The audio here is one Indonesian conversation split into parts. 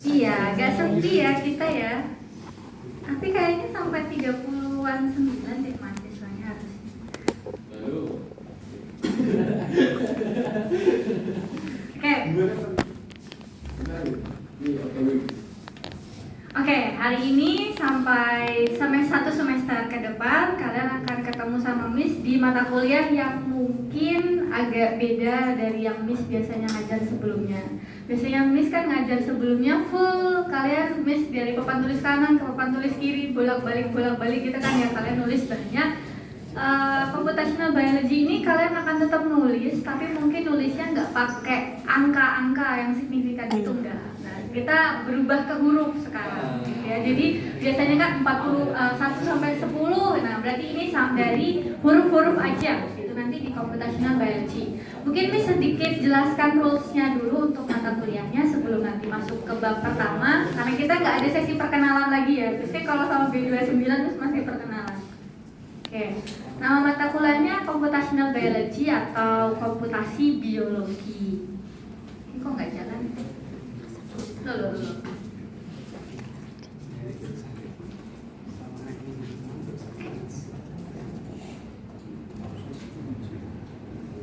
Iya, agak sepi ya kita ya. Tapi kayaknya sampai 30-an 9 deh mahasiswanya harusnya. Oke. Oke, hari ini sampai semester 1 semester ke depan kalian akan ketemu sama Miss di mata kuliah yang mungkin agak beda dari yang Miss biasanya ngajar sebelumnya. Biasanya Miss kan ngajar sebelumnya full kalian Miss dari papan tulis kanan ke papan tulis kiri bolak-balik gitu kan ya, kalian nulis banyak. Computational biology ini kalian akan tetap nulis, tapi mungkin nulisnya nggak pakai angka-angka yang signifikan itu enggak. Nah, kita berubah ke huruf sekarang gitu ya. Jadi biasanya kan 1 sampai 10. Nah, berarti ini dari huruf-huruf aja gitu nanti di computational biology. Mungkin ini sedikit jelaskan rules-nya dulu untuk mata kuliahnya sebelum nanti masuk ke bab pertama, karena kita nggak ada sesi perkenalan lagi ya. Biasanya kalau sama B29 itu masih perkenalan. Oke, nama mata kuliahnya computational biology atau komputasi biologi. Ini kok nggak jalan? Loh.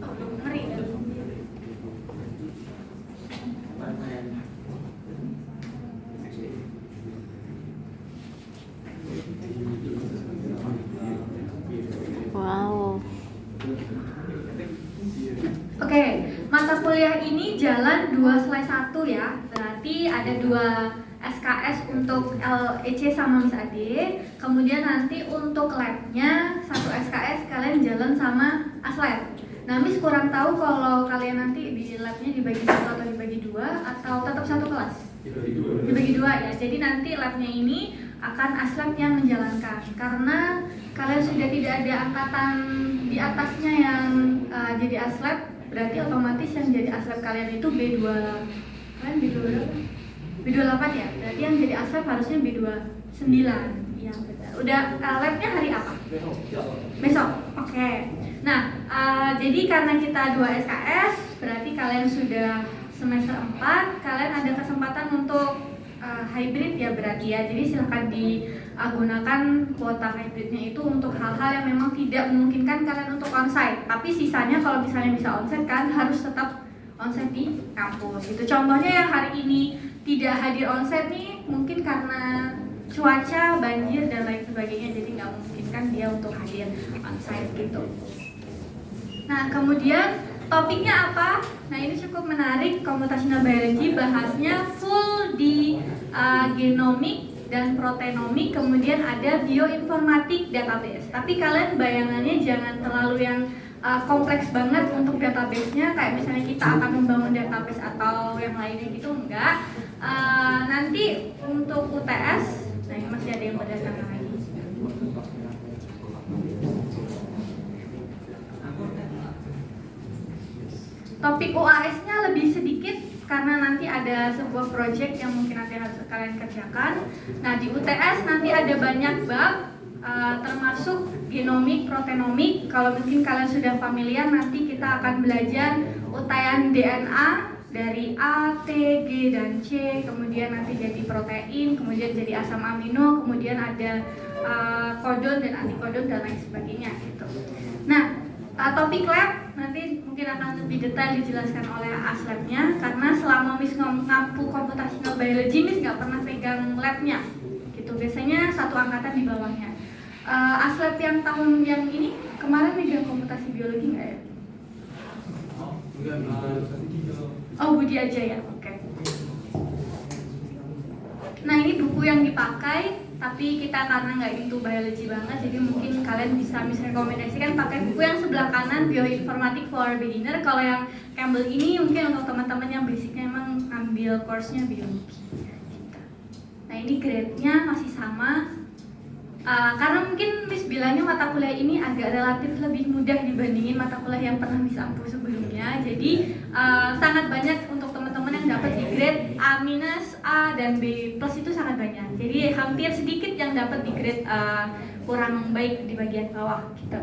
Oh, belum ngeri. Wow. Oke, mata kuliah ini jalan 2/1 ya. Berarti ada 2 SKS untuk LEC sama Miss Ade. Kemudian nanti untuk labnya 1 SKS kalian jalan sama Aslab. Nah, Miss kurang tahu kalau kalian nanti di labnya dibagi 1 atau dibagi 2 atau tetap satu kelas? Dibagi 2 ya. Jadi nanti labnya ini akan Aslab yang menjalankan. Karena kalian sudah tidak ada angkatan di atasnya yang jadi Aslab, berarti otomatis yang jadi Aslab kalian itu B2. Kalian B2 berapa? B28 ya. Berarti yang jadi Aslab harusnya B29. Iya, betul. Udah labnya hari apa? Besok. Oke. Nah, jadi karena kita 2 SKS, berarti kalian sudah semester 4, kalian ada kesempatan untuk hybrid ya berarti ya. Jadi silahkan digunakan kuota hybridnya itu untuk hal-hal yang memang tidak memungkinkan kalian untuk onsite. Tapi sisanya kalau misalnya bisa onsite kan harus tetap onsite di kampus. Itu contohnya yang hari ini tidak hadir onsite nih mungkin karena cuaca, banjir dan lain sebagainya, jadi nggak memungkinkan dia untuk hadir onsite gitu. Nah, kemudian topiknya apa? Nah, ini cukup menarik. Computational biology bahasnya full di genomik dan proteinomik, kemudian ada bioinformatik database. Tapi kalian bayangannya jangan terlalu yang kompleks banget untuk database-nya, kayak misalnya kita akan membangun database atau yang lainnya gitu, enggak. Nanti untuk UTS, nah ini masih ada yang berdatangan lagi. Topik UAS-nya lebih sedikit karena nanti ada sebuah project yang mungkin nanti harus kalian kerjakan. Nah, di UTS nanti ada banyak bab, termasuk genomik, proteinomik. Kalau mungkin kalian sudah familiar, nanti kita akan belajar uraian DNA dari A, T, G, dan C, kemudian nanti jadi protein, kemudian jadi asam amino, kemudian ada kodon dan antikodon dan lain sebagainya gitu. Nah, topik lab nanti mungkin akan lebih detail dijelaskan oleh Aslabnya, karena selama Miss ngampu computational biology, Miss nggak pernah pegang labnya gitu. Biasanya satu angkatan di bawahnya. Aslab yang tahun yang ini kemarin megang komputasi biologi nggak ya? Oh, Budi aja ya, oke. Nah, ini buku yang dipakai, tapi kita karena nggak into biology banget, jadi mungkin kalian bisa rekomendasikan pakai buku yang sebelah kanan, Bioinformatic for Beginner. Kalau yang Campbell ini mungkin untuk teman-teman yang basicnya emang ambil course-nya biologi. Nah, ini grade-nya masih sama. Karena mungkin Miss bilangnya mata kuliah ini agak relatif lebih mudah dibandingin mata kuliah yang pernah Miss ampu sebelumnya. Jadi sangat banyak untuk teman-teman yang dapat di grade A-, A dan B+ itu sangat banyak. Jadi hampir sedikit yang dapat di grade kurang baik di bagian bawah gitu.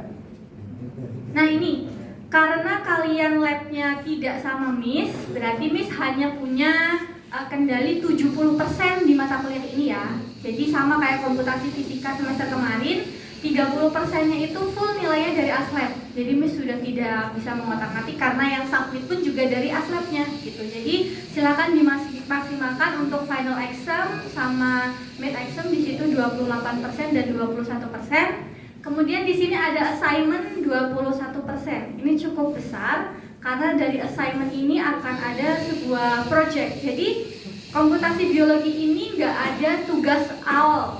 Nah, ini karena kalian labnya tidak sama Miss, berarti Miss hanya punya kendali 70% di mata kuliah ini ya. Jadi sama kayak komputasi fisika semester kemarin, 30%-nya itu full nilainya dari ASLab. Jadi Miss sudah tidak bisa mengotak-atik karena yang submit pun juga dari ASLab-nya gitu. Jadi silakan dimaksimalkan untuk final exam sama mid exam di situ 28% dan 21%. Kemudian di sini ada assignment 21%. Ini cukup besar karena dari assignment ini akan ada sebuah project. Jadi komputasi biologi ini nggak ada tugas AOL,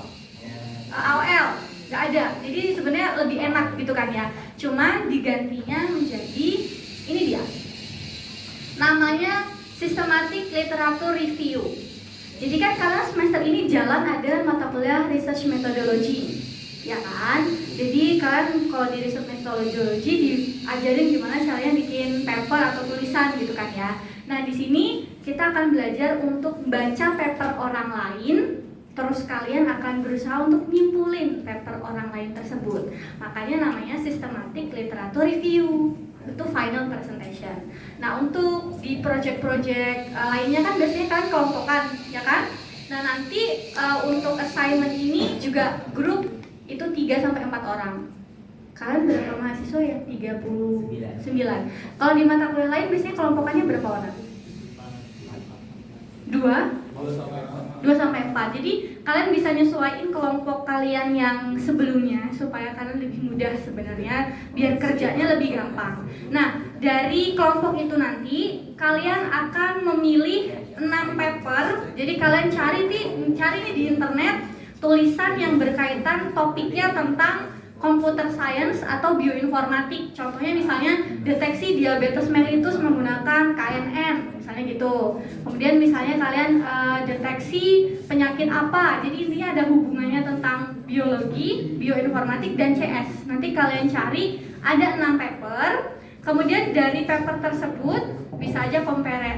nggak ada. Jadi sebenarnya lebih enak gitu kan ya. Cuma digantinya menjadi ini dia. Namanya Systematic Literature Review. Jadi kan kalian semester ini jalan ada mata kuliah Research Methodology, ya kan? Jadi kalian kalau di Research Methodology diajarin gimana caranya bikin paper atau tulisan gitu kan ya. Nah di sini kita akan belajar untuk baca paper orang lain, terus kalian akan berusaha untuk nyimpulin paper orang lain tersebut. Makanya namanya Systematic Literature Review. Itu final presentation. Nah untuk di project-project lainnya kan biasanya kan kelompokan, ya kan? Nah nanti untuk assignment ini juga grup itu 3-4 orang. Kalian berapa mahasiswa ya? 39. Kalau di mata kuliah lain biasanya kelompokannya berapa orang? 2-4. Jadi kalian bisa nyesuaiin kelompok kalian yang sebelumnya supaya kalian lebih mudah sebenarnya, biar kerjanya lebih gampang. Nah, dari kelompok itu nanti kalian akan memilih 6 paper. Jadi kalian cari nih di internet tulisan yang berkaitan topiknya tentang computer science atau bioinformatik. Contohnya misalnya deteksi diabetes mellitus menggunakan KNN, misalnya gitu. Kemudian misalnya kalian deteksi penyakit apa. Jadi intinya ada hubungannya tentang biologi, bioinformatik dan CS. Nanti kalian cari ada 6 paper. Kemudian dari paper tersebut bisa aja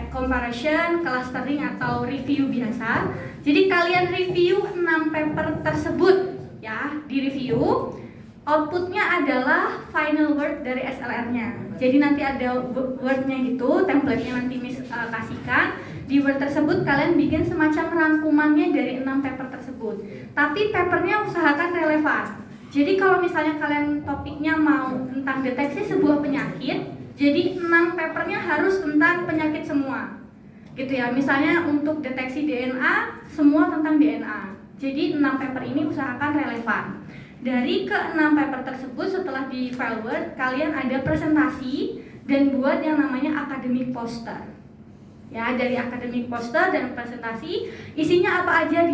comparison, clustering atau review biasa. Jadi kalian review 6 paper tersebut ya, di review. Outputnya adalah final word dari SLR-nya. Jadi nanti ada word-nya gitu, template-nya nanti Miss kasihkan. Di word tersebut kalian bikin semacam rangkumannya dari 6 paper tersebut. Tapi papernya usahakan relevan. Jadi kalau misalnya kalian topiknya mau tentang deteksi sebuah penyakit, jadi 6 papernya harus tentang penyakit semua. Gitu ya, misalnya untuk deteksi DNA, semua tentang DNA. Jadi 6 paper ini usahakan relevan. Dari ke-6 paper tersebut setelah di file Word, kalian ada presentasi dan buat yang namanya academic poster. Ya, dari academic poster dan presentasi, isinya apa aja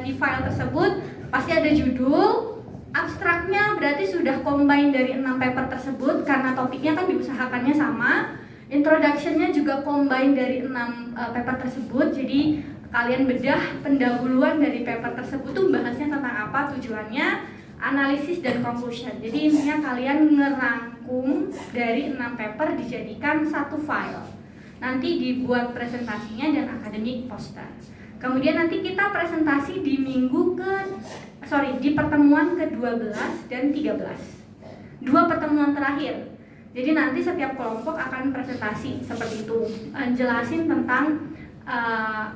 di file tersebut, pasti ada judul, abstraknya berarti sudah combine dari 6 paper tersebut karena topiknya kan diusahakannya sama. Introduction-nya juga combine dari 6 paper tersebut, jadi kalian bedah pendahuluan dari paper tersebut tuh bahasnya tentang apa, tujuannya, analisis dan conclusion. Jadi intinya kalian ngerangkum dari 6 paper dijadikan satu file. Nanti dibuat presentasinya dan akademik poster. Kemudian nanti kita presentasi di di pertemuan ke-12 dan 13. 2 pertemuan terakhir. Jadi nanti setiap kelompok akan presentasi seperti itu, jelasin tentang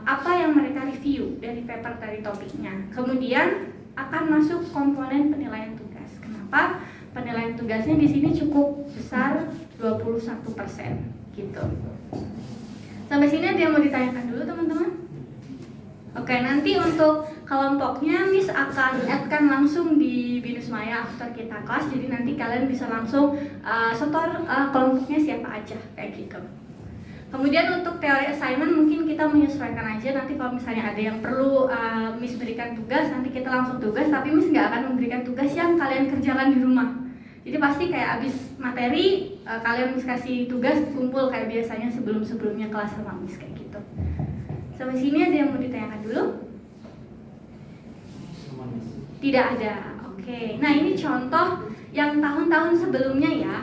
apa yang mereka review dari paper dari topiknya. Kemudian akan masuk komponen penilaian tugas. Kenapa? Penilaian tugasnya di sini cukup besar, 21% gitu. Sampai sini ada yang mau ditanyakan dulu teman-teman? Oke, nanti untuk kelompoknya Miss akan add-kan langsung di Binus Maya after kita kelas. Jadi nanti kalian bisa langsung setor kelompoknya siapa aja kayak gitu. Kemudian untuk teori assignment mungkin kita menyesuaikan aja, nanti kalau misalnya ada yang perlu Miss berikan tugas, nanti kita langsung tugas, tapi Miss nggak akan memberikan tugas yang kalian kerjakan di rumah. Jadi pasti kayak abis materi, kalian Miss kasih tugas kumpul kayak biasanya sebelum-sebelumnya kelas sama Miss kayak gitu. Sampai sini ada yang mau ditanyakan dulu? Tidak ada, oke. Nah ini contoh yang tahun-tahun sebelumnya ya.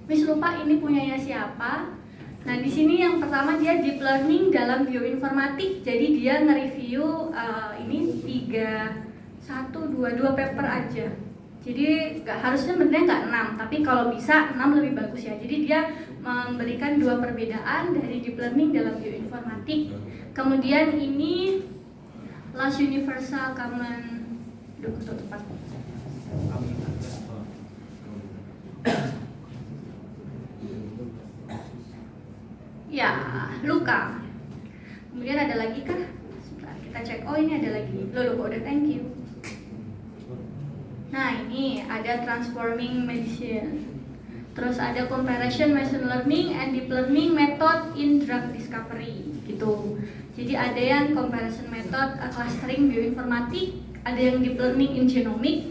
Miss lupa ini punyanya siapa. Nah di sini yang pertama dia deep learning dalam bioinformatik. Jadi dia nge-review ini 2 paper aja. Jadi harusnya sebenarnya nggak 6, tapi kalau bisa 6 lebih bagus ya. Jadi dia memberikan dua perbedaan dari deep learning dalam bioinformatik. Kemudian ini last universal common tepat. Ya, luka. Kemudian ada lagi kah? Sebentar, kita cek. Oh, ini ada lagi. Loh, udah, thank you. Nah, ini ada transforming medicine. Terus ada comparison machine learning and deep learning method in drug discovery gitu. Jadi ada yang comparison method clustering bioinformatik, ada yang deep learning in genomic.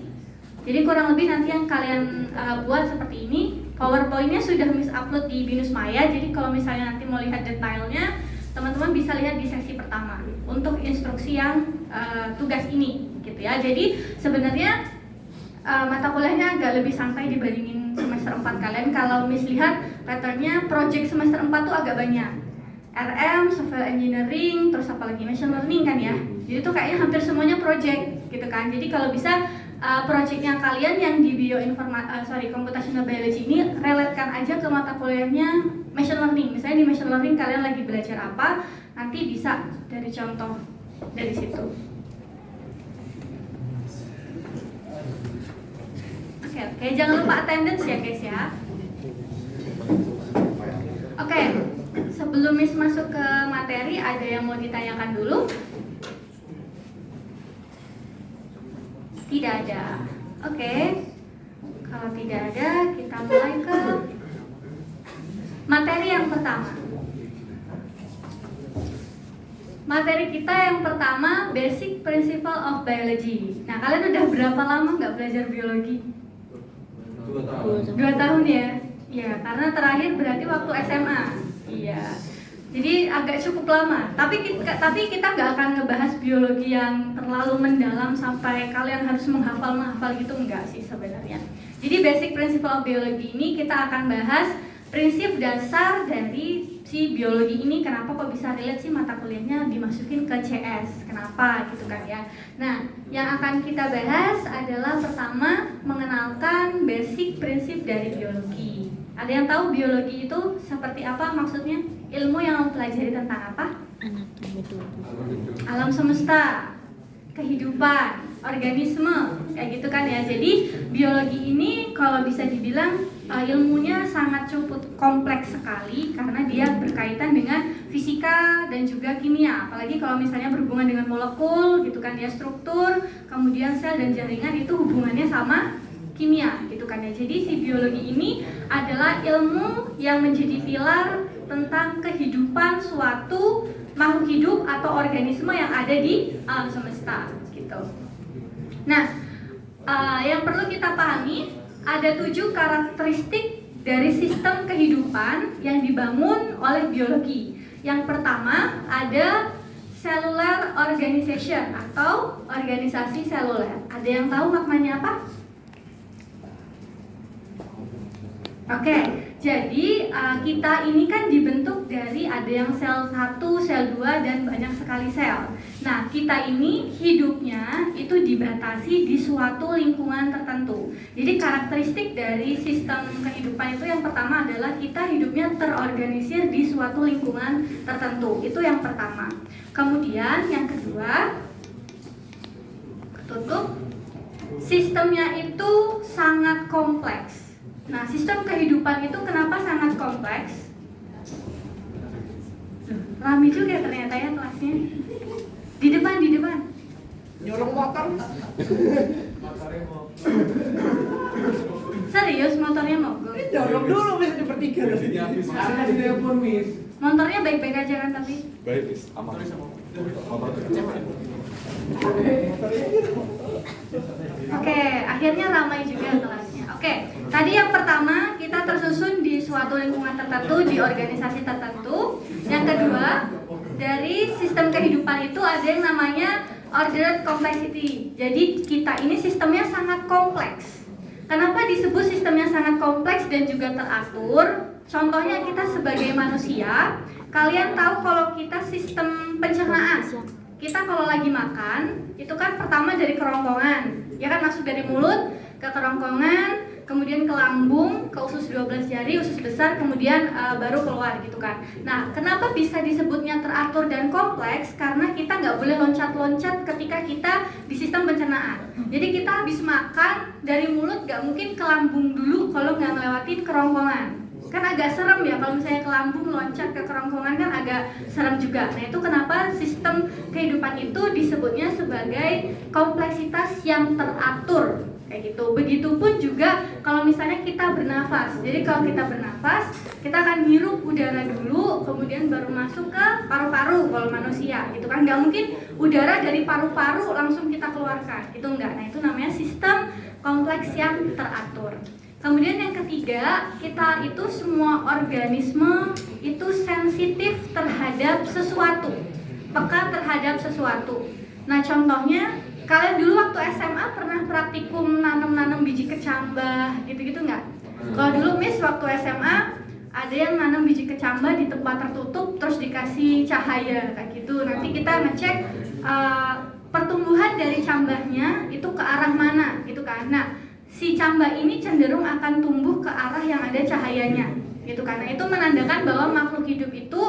Jadi kurang lebih nanti yang kalian buat seperti ini. PowerPoint-nya sudah upload di Binus Maya. Jadi kalau misalnya nanti mau lihat detailnya, teman-teman bisa lihat di sesi pertama untuk instruksi yang tugas ini gitu ya. Jadi sebenarnya mata kuliahnya agak lebih santai dibandingin semester 4 kalian. Kalau Miss lihat patternnya project semester 4 tuh agak banyak. RM, software engineering, terus apalagi machine learning kan ya. Jadi tuh kayaknya hampir semuanya project gitu kan. Jadi kalau bisa projectnya kalian yang di computational biology ini relatekan aja ke mata kuliahnya machine learning. Misalnya di machine learning kalian lagi belajar apa, nanti bisa dari contoh dari situ. Oke, jangan lupa attendance ya guys ya. Oke, sebelum Miss masuk ke materi, ada yang mau ditanyakan dulu? Tidak ada. Oke, kalau tidak ada, kita mulai ke materi yang pertama. Materi kita yang pertama, Basic Principle of Biology. Nah, kalian udah berapa lama nggak belajar biologi? 2 tahun ya? Ya, karena terakhir berarti waktu SMA. Iya. Jadi agak cukup lama. Tapi kita nggak akan ngebahas biologi yang terlalu mendalam sampai kalian harus menghafal gitu, enggak sih sebenarnya. Jadi Basic Principle of Biology ini kita akan bahas prinsip dasar dari si biologi ini. Kenapa kok bisa relate sih mata kuliahnya dimasukin ke CS? Kenapa gitu kan ya? Nah, yang akan kita bahas adalah pertama mengenalkan basic prinsip dari biologi. Ada yang tahu biologi itu seperti apa maksudnya? Ilmu yang mempelajari tentang apa? Alam semesta, kehidupan, organisme, kayak gitu kan ya. Jadi biologi ini kalau bisa dibilang ilmunya sangat cukup kompleks sekali karena dia berkaitan dengan fisika dan juga kimia. Apalagi kalau misalnya berhubungan dengan molekul gitu kan ya, struktur, kemudian sel dan jaringan itu hubungannya sama kimia gitu kan ya. Jadi si biologi ini adalah ilmu yang menjadi pilar tentang kehidupan suatu makhluk hidup atau organisme yang ada di alam semesta gitu. Nah, yang perlu kita pahami ada 7 karakteristik dari sistem kehidupan yang dibangun oleh biologi. Yang pertama ada cellular organization atau organisasi seluler. Ada yang tahu maknanya apa? Oke, jadi kita ini kan dibentuk dari ada yang sel 1, sel 2, dan banyak sekali sel. Nah, kita ini hidupnya itu dibatasi di suatu lingkungan tertentu. Jadi karakteristik dari sistem kehidupan itu yang pertama adalah kita hidupnya terorganisir di suatu lingkungan tertentu. Itu yang pertama. Kemudian yang kedua, tutup, sistemnya itu sangat kompleks. Nah, sistem kehidupan itu kenapa sangat kompleks? Rame juga ternyata ya kelasnya. Di depan. Nyorong motor. Serius motornya mogok? Dorong dulu bisa dipertiga. Karena di telepon Miss. Motornya baik-baik aja kan tapi? Baik, Miss. Aman. Motor Oke, akhirnya ramai juga kelasnya. Oke, tadi yang pertama kita tersusun di suatu lingkungan tertentu, di organisasi tertentu. Yang kedua, dari sistem kehidupan itu ada yang namanya ordered complexity. Jadi kita ini sistemnya sangat kompleks. Kenapa disebut sistemnya sangat kompleks dan juga teratur? Contohnya kita sebagai manusia, kalian tahu kalau kita sistem pencernaan. Kita kalau lagi makan, itu kan pertama dari kerongkongan, ya kan, masuk dari mulut ke kerongkongan, kemudian ke lambung, ke usus 12 jari, usus besar, kemudian baru keluar gitu kan. Nah, kenapa bisa disebutnya teratur dan kompleks? Karena kita nggak boleh loncat-loncat ketika kita di sistem pencernaan. Jadi kita habis makan dari mulut nggak mungkin ke lambung dulu kalau nggak ngelewatin kerongkongan. Kan agak serem ya kalau misalnya ke lambung loncat ke kerongkongan, kan agak serem juga. Nah, itu kenapa sistem kehidupan itu disebutnya sebagai kompleksitas yang teratur kayak gitu. Begitupun juga kalau misalnya kita bernafas. Jadi kalau kita bernafas, kita akan hirup udara dulu, kemudian baru masuk ke paru-paru kalau manusia gitu kan. Nggak mungkin udara dari paru-paru langsung kita keluarkan, itu enggak. Nah, itu namanya sistem kompleks yang teratur. Kemudian yang ketiga, kita itu semua organisme itu sensitif terhadap sesuatu, peka terhadap sesuatu. Nah, contohnya kalian dulu waktu SMA pernah praktikum nanam-nanam biji kecambah gitu-gitu nggak? Kalau dulu Miss waktu SMA ada yang nanam biji kecambah di tempat tertutup terus dikasih cahaya kayak gitu. Nanti kita ngecek pertumbuhan dari cambahnya itu ke arah mana gitu kan. Nah, si cambah ini cenderung akan tumbuh ke arah yang ada cahayanya gitu karena itu menandakan bahwa makhluk hidup itu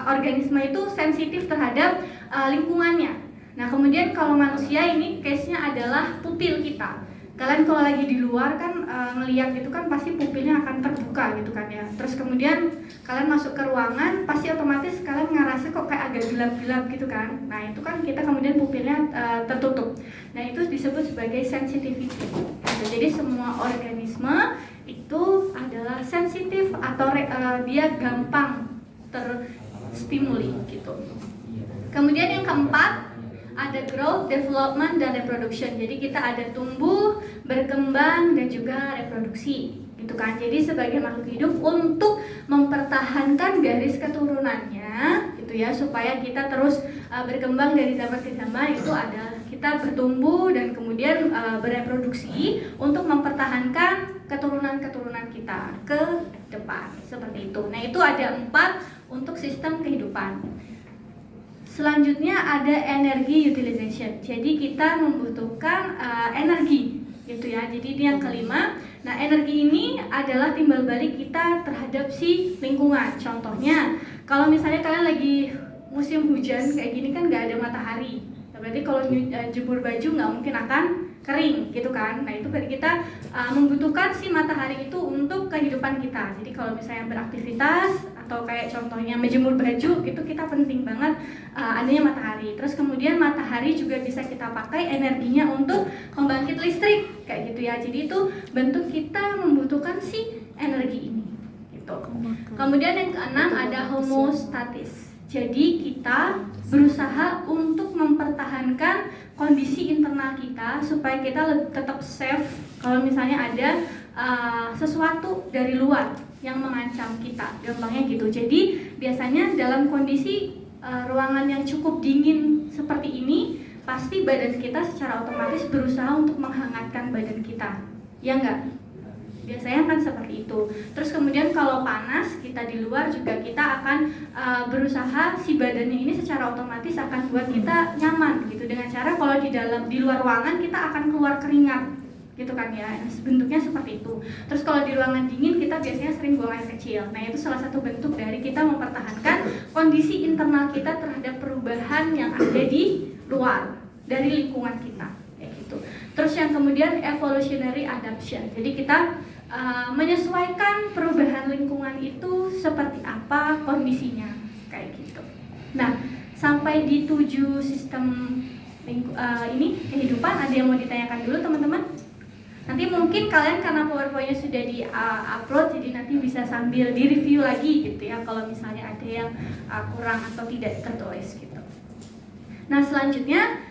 organisme itu sensitif terhadap lingkungannya. Nah, kemudian kalau manusia ini case-nya adalah pupil kita. Kalian kalau lagi di luar kan ngelihat gitu kan pasti pupilnya akan terbuka gitu kan ya. Terus kemudian kalian masuk ke ruangan pasti otomatis kalian ngerasa kok kayak agak gelap-gelap gitu kan. Nah, itu kan kita kemudian pupilnya tertutup. Nah, itu disebut sebagai sensitivity. Gitu. Jadi semua organisme itu adalah sensitif atau dia gampang terstimuli gitu. Kemudian yang keempat ada growth, development, dan reproduction. Jadi kita ada tumbuh, berkembang, dan juga reproduksi gitu kan. Jadi sebagai makhluk hidup untuk mempertahankan garis keturunannya gitu ya, supaya kita terus berkembang dari zaman ke zaman, itu ada kita bertumbuh dan kemudian bereproduksi untuk mempertahankan keturunan-keturunan kita ke depan seperti itu. Nah, itu ada 4 untuk sistem kehidupan. Selanjutnya ada energy utilization. Jadi kita membutuhkan energi gitu ya. Jadi ini yang kelima. Nah, energi ini adalah timbal balik kita terhadap si lingkungan. Contohnya, kalau misalnya kalian lagi musim hujan kayak gini kan nggak ada matahari. Berarti kalau jemur baju nggak mungkin akan kering gitu kan. Nah, itu kita membutuhkan si matahari itu untuk kehidupan kita. Jadi kalau misalnya beraktivitas atau kayak contohnya menjemur baju itu kita penting banget adanya matahari. Terus kemudian matahari juga bisa kita pakai energinya untuk membangkit listrik kayak gitu ya. Jadi itu bentuk kita membutuhkan si energi ini gitu. Kemudian yang keenam ada homostatis. Jadi kita berusaha untuk mempertahankan kondisi internal kita supaya kita tetap safe kalau misalnya ada sesuatu dari luar yang mengancam kita, gampangnya gitu. Jadi biasanya dalam kondisi ruangan yang cukup dingin seperti ini, pasti badan kita secara otomatis berusaha untuk menghangatkan badan kita, ya enggak? Biasanya kan seperti itu. Terus kemudian kalau panas kita di luar juga kita akan berusaha si badannya ini secara otomatis akan buat kita nyaman gitu, dengan cara kalau di luar ruangan kita akan keluar keringat gitu kan ya. Bentuknya seperti itu. Terus kalau di ruangan dingin kita biasanya sering buang air kecil. Nah, itu salah satu bentuk dari kita mempertahankan kondisi internal kita terhadap perubahan yang ada di luar dari lingkungan kita kayak gitu. Terus yang kemudian evolutionary adaptation. Jadi kita menyesuaikan perubahan lingkungan itu seperti apa kondisinya kayak gitu. Nah, sampai di 7 sistem ini kehidupan, ada yang mau ditanyakan dulu teman-teman? Nanti mungkin kalian karena PowerPoint-nya sudah di-upload, jadi nanti bisa sambil di-review lagi gitu ya kalau misalnya ada yang kurang atau tidak tertulis gitu. Nah, selanjutnya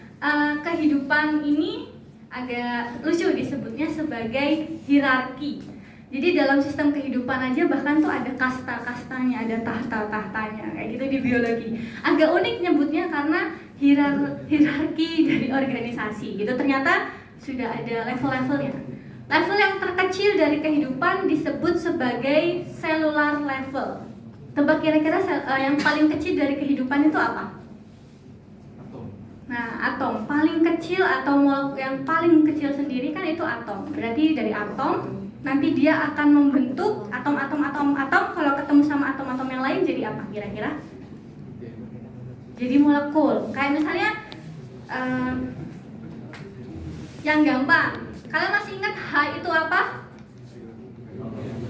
kehidupan ini agak lucu disebutnya sebagai hierarki. Jadi dalam sistem kehidupan aja bahkan tuh ada kasta-kastanya, ada tahta-tahtanya kayak gitu di biologi. Agak unik nyebutnya karena hierarki dari organisasi gitu. Ternyata sudah ada level-levelnya. Level yang terkecil dari kehidupan disebut sebagai cellular level. Tebak kira-kira yang paling kecil dari kehidupan itu apa? Nah, atom paling kecil atau yang paling kecil sendiri kan itu atom. Berarti dari atom nanti dia akan membentuk atom. Kalau ketemu sama atom-atom yang lain jadi apa kira-kira? Jadi molekul. Kayak misalnya yang gampang, kalian masih ingat H itu apa?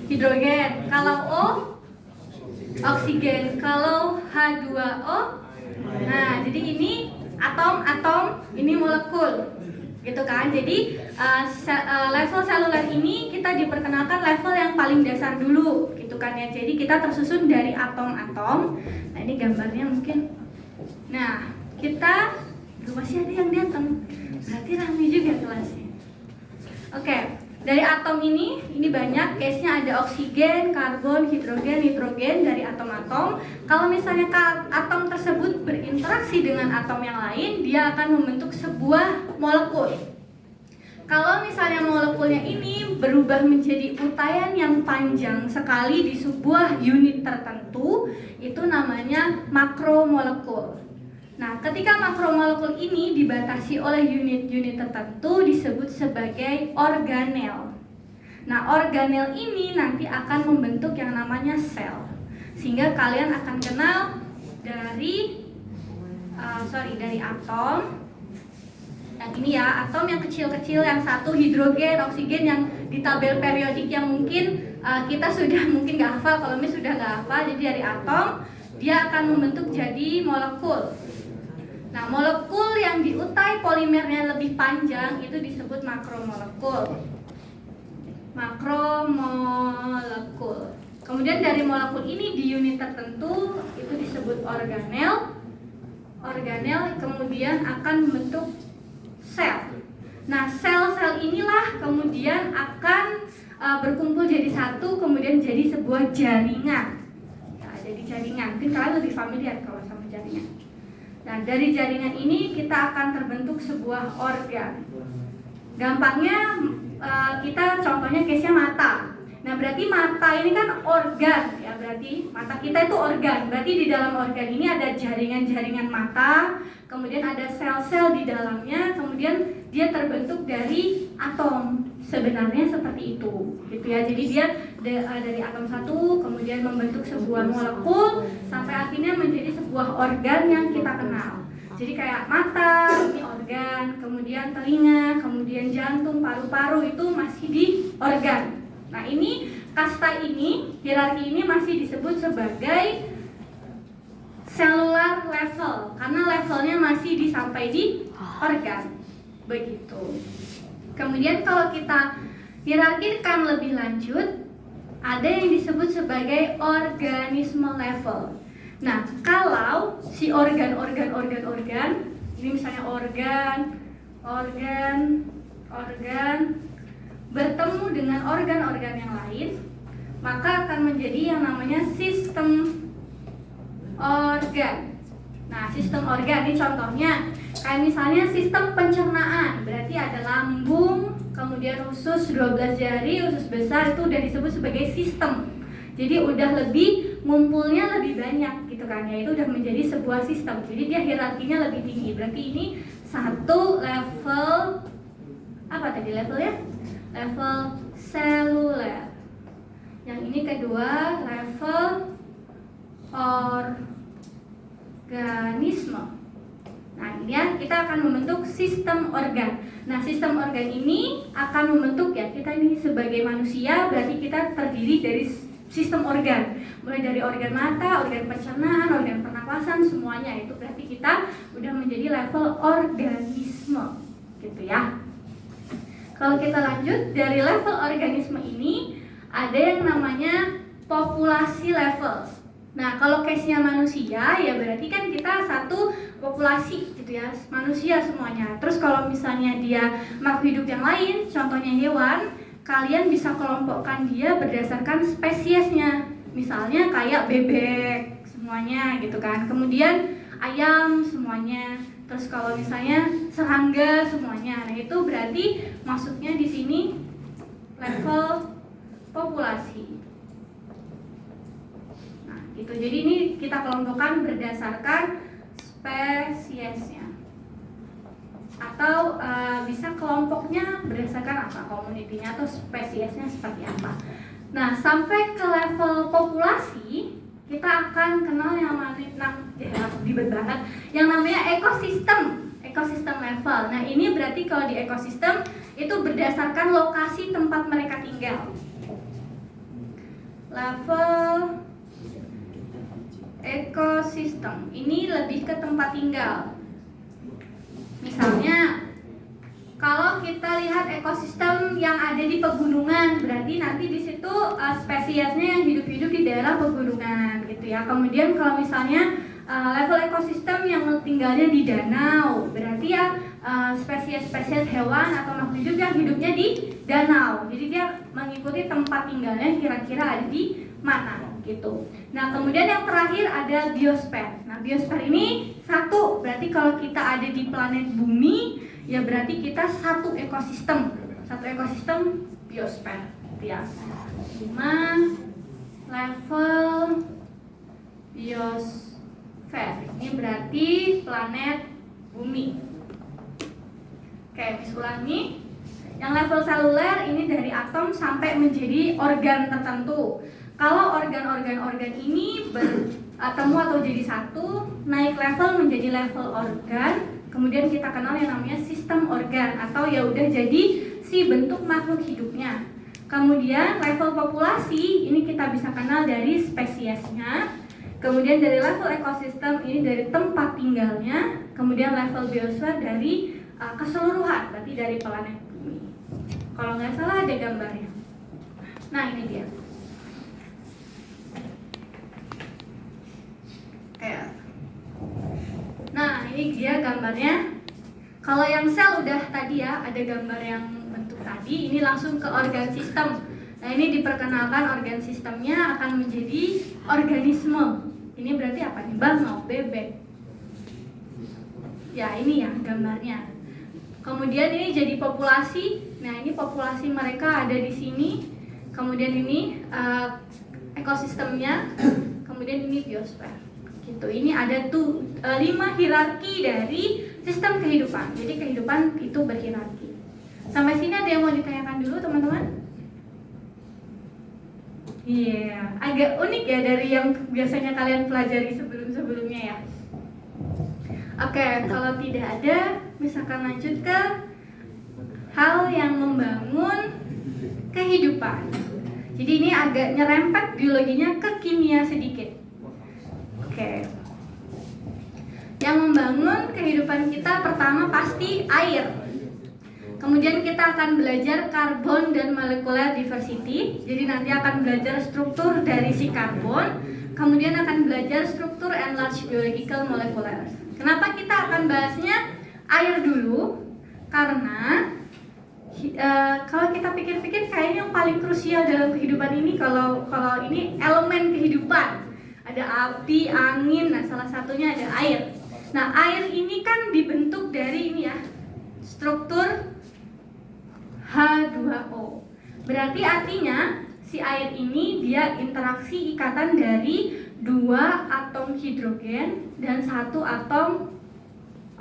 Hidrogen. Kalau O, oksigen. Kalau H2O, nah jadi ini atom, ini molekul, gitu kan? Jadi level seluler ini kita diperkenalkan level yang paling dasar dulu, gitu kan ya? Jadi kita tersusun dari atom-atom. Nah ini gambarnya mungkin. Nah kita masih ada yang datang, berarti ramai juga kelasnya. Oke. Dari atom ini banyak, case-nya ada oksigen, karbon, hidrogen, nitrogen dari atom-atom. Kalau misalnya atom tersebut berinteraksi dengan atom yang lain, dia akan membentuk sebuah molekul. Kalau misalnya molekulnya ini berubah menjadi untayan yang panjang sekali di sebuah unit tertentu, itu namanya makromolekul. Nah, ketika makromolekul ini dibatasi oleh unit-unit tertentu disebut sebagai organel. Nah, organel ini nanti akan membentuk yang namanya sel. Sehingga kalian akan kenal dari atom. Yang ini ya, atom yang kecil-kecil, yang satu hidrogen, oksigen yang di tabel periodik yang mungkin kita sudah mungkin nggak hafal, kalau ini sudah nggak hafal. Jadi dari atom dia akan membentuk jadi molekul. Nah, molekul yang diutai polimernya lebih panjang itu disebut makromolekul. Makromolekul. Kemudian dari molekul ini di unit tertentu itu disebut organel. Organel kemudian akan membentuk sel. Nah, sel-sel inilah kemudian akan berkumpul jadi satu, kemudian jadi sebuah jaringan. Nah, jadi jaringan. Mungkin kalian lebih familiar kalau sama jaringan. Nah, dari jaringan ini kita akan terbentuk sebuah organ. Gampangnya kita contohnya case-nya mata. Nah, berarti mata ini kan organ ya, berarti mata kita itu organ. Berarti di dalam organ ini ada jaringan-jaringan mata, kemudian ada sel-sel di dalamnya, kemudian dia terbentuk dari atom. Sebenarnya seperti itu, gitu ya. Jadi dia dari atom satu, kemudian membentuk sebuah molekul sampai akhirnya menjadi sebuah organ yang kita kenal. Jadi kayak mata, ini organ, kemudian telinga, kemudian jantung, paru-paru itu masih di organ. Nah ini kasta ini, hierarki ini masih disebut sebagai cellular level karena levelnya masih sampai di organ, begitu. Kemudian kalau kita hierarkikan lebih lanjut, ada yang disebut sebagai organisme level. Nah, kalau si organ, ini misalnya organ bertemu dengan organ-organ yang lain, maka akan menjadi yang namanya sistem organ. Nah, sistem organ ini contohnya kayak misalnya sistem pencernaan, berarti ada lambung, kemudian usus 12 jari, usus besar itu udah disebut sebagai sistem. Jadi udah lebih ngumpulnya lebih banyak gitu kan ya, itu udah menjadi sebuah sistem. Jadi dia hierarkinya lebih tinggi. Berarti ini satu level apa tadi levelnya? Level seluler. Yang ini kedua level organisme. Nah ini ya, kita akan membentuk sistem organ. Nah sistem organ ini akan membentuk ya, kita ini sebagai manusia berarti kita terdiri dari sistem organ. Mulai dari organ mata, organ pencernaan, organ pernapasan, semuanya itu berarti kita udah menjadi level organisme gitu ya. Kalau kita lanjut dari level organisme ini ada yang namanya populasi level. Nah, kalau case-nya manusia ya berarti kan kita satu populasi gitu ya, manusia semuanya. Terus kalau misalnya dia makhluk hidup yang lain, contohnya hewan, kalian bisa kelompokkan dia berdasarkan spesiesnya. Misalnya kayak bebek semuanya gitu kan. Kemudian ayam semuanya. Terus kalau misalnya serangga semuanya. Nah, itu berarti masuknya di sini level populasi. Gitu. Jadi ini kita kelompokkan berdasarkan spesiesnya. atau bisa kelompoknya berdasarkan apa, komunitinya atau spesiesnya seperti apa. Nah, sampai ke level populasi kita akan kenal yang ribet banget, yang namanya ekosistem level. Nah, ini berarti kalau di ekosistem itu berdasarkan lokasi tempat mereka tinggal. Level ekosistem ini lebih ke tempat tinggal. Misalnya kalau kita lihat ekosistem yang ada di pegunungan, berarti nanti di situ spesiesnya yang hidup-hidup di daerah pegunungan gitu ya. Kemudian kalau misalnya level ekosistem yang tinggalnya di danau, berarti ya spesies-spesies hewan atau makhluk hidup yang hidupnya di danau. Jadi dia mengikuti tempat tinggalnya kira-kira ada di mana gitu. Nah, kemudian yang terakhir ada biosfer. Nah, biosfer ini satu, berarti kalau kita ada di planet bumi, ya berarti kita satu ekosistem biosfer gitu ya. 5 level biosfer ini berarti planet bumi. Oke, ulangi. Yang level seluler ini dari atom sampai menjadi organ tertentu. Kalau organ ini bertemu atau jadi satu, naik level menjadi level organ. Kemudian kita kenal yang namanya sistem organ atau ya udah jadi si bentuk makhluk hidupnya. Kemudian level populasi ini kita bisa kenal dari spesiesnya. Kemudian dari level ekosistem ini dari tempat tinggalnya. Kemudian level biosfer dari keseluruhan, berarti dari planet bumi. Kalau nggak salah ada gambarnya. Nah, ini dia. Nah, ini dia gambarnya. Kalau yang sel udah tadi ya, ada gambar yang bentuk tadi. Ini langsung ke organ sistem. Nah, ini diperkenalkan organ sistemnya akan menjadi organisme. Ini berarti apa nih? Bangau, bebek. Ya, ini ya gambarnya. Kemudian ini jadi populasi. Nah, ini populasi mereka ada di sini. Kemudian ini ekosistemnya. Kemudian ini biosfer. Gitu. Ini ada 5 hierarki dari sistem kehidupan. Jadi kehidupan itu berhierarki. Sampai sini ada yang mau ditanyakan dulu, teman-teman? Iya, agak unik ya dari yang biasanya kalian pelajari sebelum-sebelumnya ya. Oke, kalau tidak ada, misalkan lanjut ke hal yang membangun kehidupan. Jadi ini agak nyerempet biologinya ke kimia sedikit. Oke. Yang membangun kehidupan kita pertama pasti air. Kemudian kita akan belajar karbon dan molekular diversity. Jadi nanti akan belajar struktur dari si karbon. Kemudian akan belajar struktur and large biological molecular. Kenapa kita akan bahasnya air dulu? Karena kalau kita pikir-pikir kayaknya yang paling krusial dalam kehidupan ini kalau ini elemen kehidupan. Ada api, angin, nah salah satunya ada air. Nah, air ini kan dibentuk dari ini ya, struktur H2O. Berarti artinya si air ini dia interaksi ikatan dari 2 atom hidrogen dan 1 atom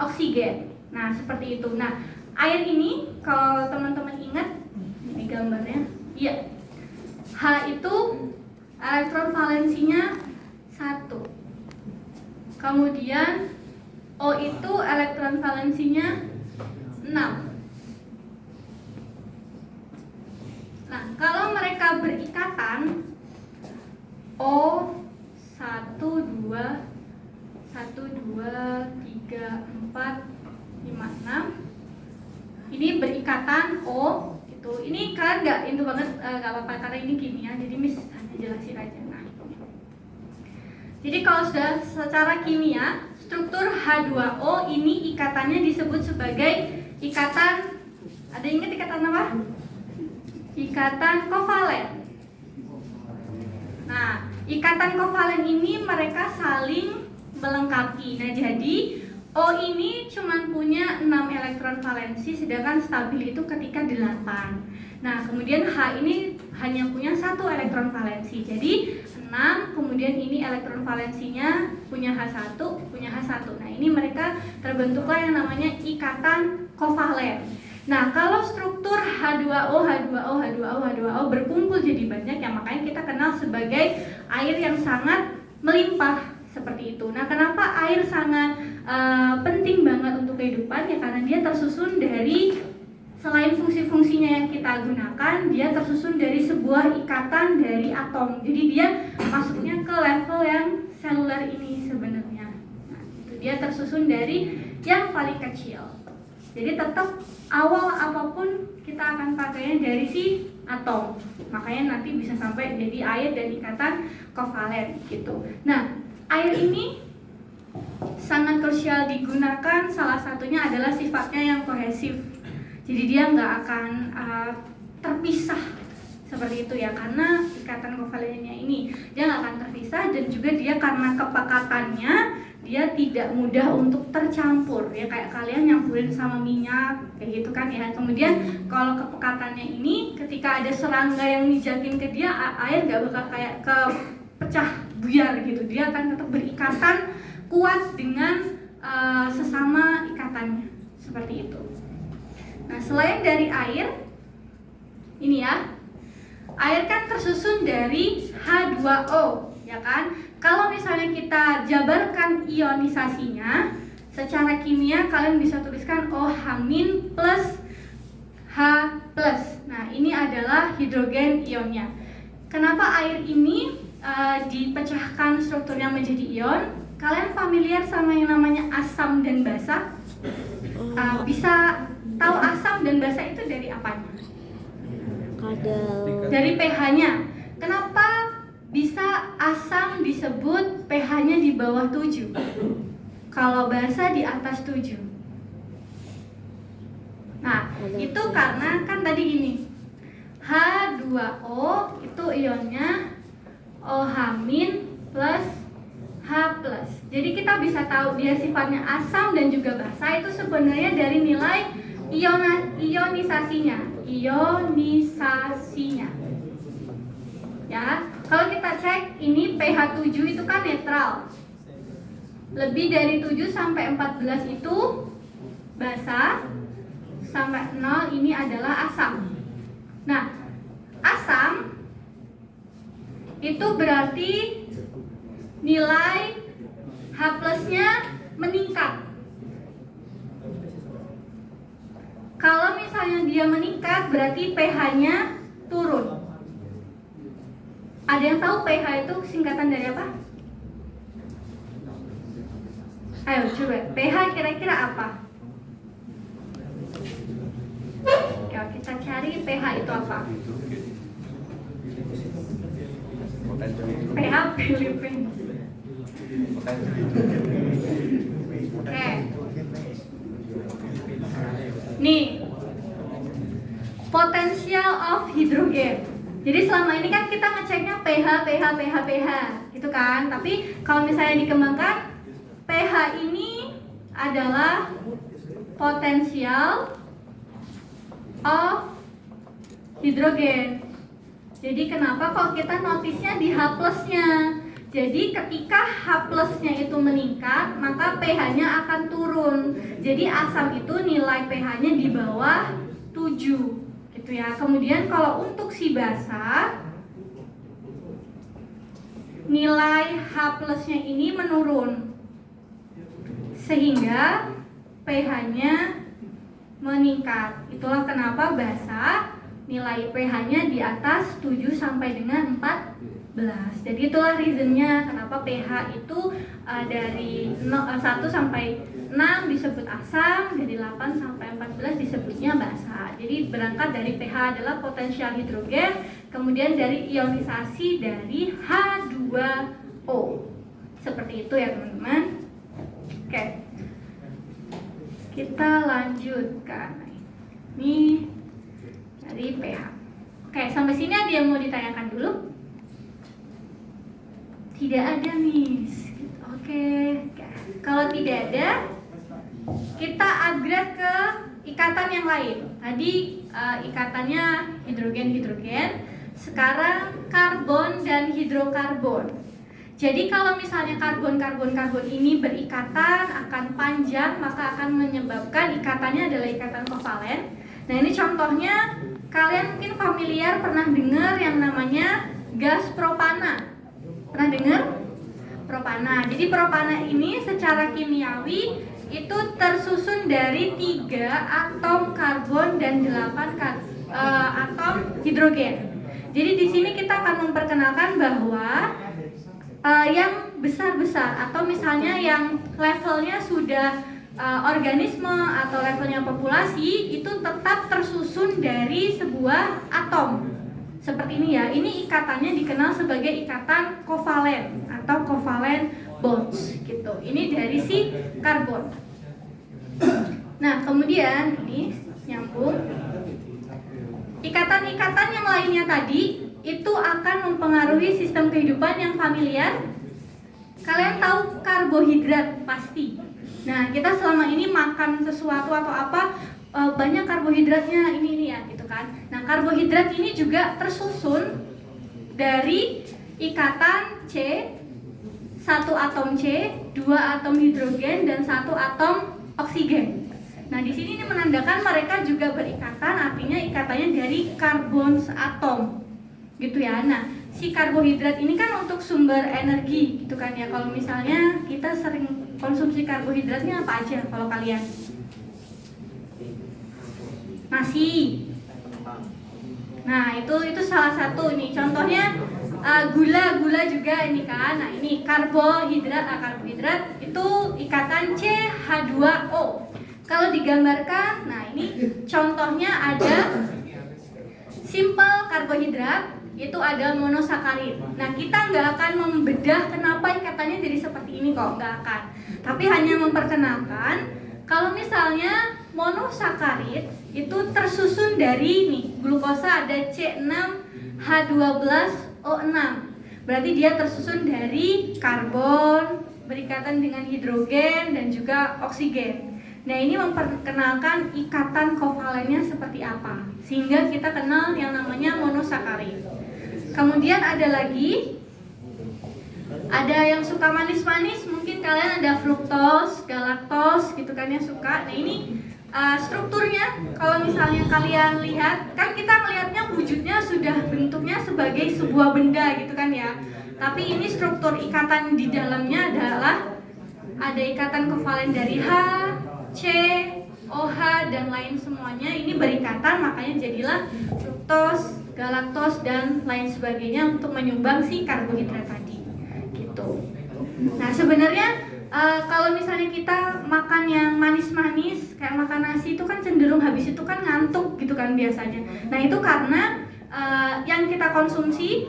oksigen. Nah, seperti itu. Nah, air ini kalau teman-teman ingat ini gambarnya, iya. H itu elektron valensinya 1. Kemudian O itu elektron valensinya 6. Nah, kalau mereka berikatan O 1 2 1 2 3 4 5 6 ini berikatan O gitu. Ini kalian nggak itu banget, nggak apa-apa karena ini kimia, jadi Miss hanya jelasin aja. Nah, jadi kalau sudah secara kimia, struktur H2O ini ikatannya disebut sebagai ikatan, ada ingat ikatan apa? Ikatan kovalen. Nah, ikatan kovalen ini mereka saling melengkapi. Nah, jadi O ini cuma punya 6 elektron valensi, sedangkan stabil itu ketika 8. Nah, kemudian H ini hanya punya 1 elektron valensi. Jadi 6, kemudian ini elektron valensinya punya H1, punya H1. Nah, ini mereka terbentuklah yang namanya ikatan kovalen. Nah, kalau struktur H2O, H2O, H2O, H2O berkumpul jadi banyak, ya makanya kita kenal sebagai air yang sangat melimpah seperti itu. Nah, kenapa air sangat penting banget untuk kehidupan? Ya karena dia tersusun dari, selain fungsi-fungsinya yang kita gunakan, dia tersusun dari sebuah ikatan dari atom. Jadi dia masuknya ke level yang seluler ini sebenarnya. Nah, itu dia tersusun dari yang paling kecil. Jadi tetap awal apapun kita akan pakainya dari si atom. Makanya nanti bisa sampai jadi air dan ikatan kovalen gitu. Nah, air ini sangat krusial digunakan, salah satunya adalah sifatnya yang kohesif. Jadi dia nggak akan terpisah seperti itu ya, karena ikatan kovalennya ini dia nggak akan terpisah, dan juga dia karena kepekatannya dia tidak mudah untuk tercampur ya, kayak kalian nyampurin sama minyak kayak gitu kan ya. Kemudian kalau kepekatannya ini ketika ada serangga yang mijakin ke dia, air nggak bakal kayak kepecah buyar gitu, dia akan tetap berikatan kuat dengan sesama ikatannya seperti itu. Nah, selain dari air ini ya, air kan tersusun dari H2O ya kan. Kalau misalnya kita jabarkan ionisasinya secara kimia, kalian bisa tuliskan OH- plus H+. Nah, ini adalah hidrogen ionnya. Kenapa air ini dipecahkan strukturnya menjadi ion? Kalian familiar sama yang namanya asam dan basa? Bisa tahu asam dan basa itu dari apanya? Dari pH-nya. Kenapa bisa asam disebut pH-nya di bawah 7, kalau basa di atas 7? Nah, itu karena kan tadi gini, H2O itu ionnya OH- plus H+. Jadi kita bisa tahu dia sifatnya asam dan juga basa itu sebenarnya dari nilai ionisasinya. Ya, kalau kita cek ini pH 7 itu kan netral. Lebih dari 7 sampai 14 itu basa, sampai 0 ini adalah asam. Nah, asam itu berarti nilai H+-nya meningkat. Kalau misalnya dia meningkat berarti pH-nya turun. Ada yang tahu pH itu singkatan dari apa? Ayo coba, pH kira-kira apa? Oke, kita cari pH itu apa? pH Philippines. Oke. Nih, potential of hydrogen. Jadi selama ini kan kita ngeceknya pH, gitu kan. Tapi kalau misalnya dikembangkan, pH ini adalah potential of hydrogen. Jadi kenapa kok kita notisnya di H+-nya? Jadi ketika H+-nya itu meningkat, maka pH-nya akan turun. Jadi asam itu nilai pH-nya di bawah 7. Gitu ya. Kemudian kalau untuk si basa, nilai H+-nya ini menurun. Sehingga pH-nya meningkat. Itulah kenapa basa nilai pH-nya di atas 7 sampai dengan 14. Jadi itulah reasonnya kenapa pH itu dari 1 sampai 6 disebut asam, dari 8 sampai 14 disebutnya basa. Jadi berangkat dari pH adalah potensial hidrogen, kemudian dari ionisasi dari H2O. Seperti itu ya teman-teman. Oke. Kita lanjutkan. Ini dari pH. Oke, sampai sini ada yang mau ditanyakan dulu? Tidak ada, Miss. Oke. Kalau tidak ada, kita upgrade ke ikatan yang lain. Tadi ikatannya hidrogen-hidrogen. Sekarang karbon dan hidrokarbon. Jadi kalau misalnya karbon ini berikatan akan panjang, maka akan menyebabkan ikatannya adalah ikatan kovalen. Nah ini contohnya, kalian mungkin familiar pernah dengar yang namanya gas propana. Pernah dengar? Propana. Jadi propana ini secara kimiawi itu tersusun dari 3 atom karbon dan 8 atom hidrogen. Jadi di sini kita akan memperkenalkan bahwa yang besar-besar atau misalnya yang levelnya sudah organisme atau levelnya populasi itu tetap tersusun dari sebuah atom. Seperti ini ya, ini ikatannya dikenal sebagai ikatan kovalen atau kovalen bonds gitu. Ini dari si karbon. Nah, kemudian ini nyambung. Ikatan-ikatan yang lainnya tadi itu akan mempengaruhi sistem kehidupan yang familiar. Kalian tahu karbohidrat pasti. Nah, kita selama ini makan sesuatu atau apa banyak karbohidratnya ini ya gitu kan. Nah, karbohidrat ini juga tersusun dari ikatan C, 1 atom C, 2 atom hidrogen dan 1 atom oksigen. Nah, di sini ini menandakan mereka juga berikatan, artinya ikatannya dari karbon seatom. Gitu ya. Nah, si karbohidrat ini kan untuk sumber energi gitu kan ya. Kalau misalnya kita sering konsumsi karbohidratnya apa aja kalau kalian? Nasi. Nah, itu salah satu ini. Contohnya gula juga ini kan. Nah, ini karbohidrat itu ikatan CH2O. Kalau digambarkan, nah ini contohnya ada simple karbohidrat, itu ada monosakarid. Nah, kita nggak akan membedah kenapa ikatannya jadi seperti ini kok, nggak akan. Tapi hanya memperkenalkan kalau misalnya monosakarid itu tersusun dari nih, glukosa ada C6H12O6. Berarti dia tersusun dari karbon berikatan dengan hidrogen dan juga oksigen. Nah, ini memperkenalkan ikatan kovalennya seperti apa, sehingga kita kenal yang namanya monosakarid. Kemudian ada lagi, ada yang suka manis-manis, mungkin kalian ada fruktos, galaktos gitu kan yang suka. Nah, ini strukturnya kalau misalnya kalian lihat, kan kita melihatnya wujudnya sudah bentuknya sebagai sebuah benda gitu kan ya. Tapi ini struktur ikatan di dalamnya adalah ada ikatan kovalen dari H, C, OH dan lain semuanya ini berikatan, makanya jadilah fruktos, galaktos dan lain sebagainya untuk menyumbang si karbohidrat tadi. Gitu. Nah, sebenarnya kalau misalnya kita makan yang manis-manis kayak makan nasi itu kan cenderung habis itu kan ngantuk gitu kan biasanya. Nah, itu karena yang kita konsumsi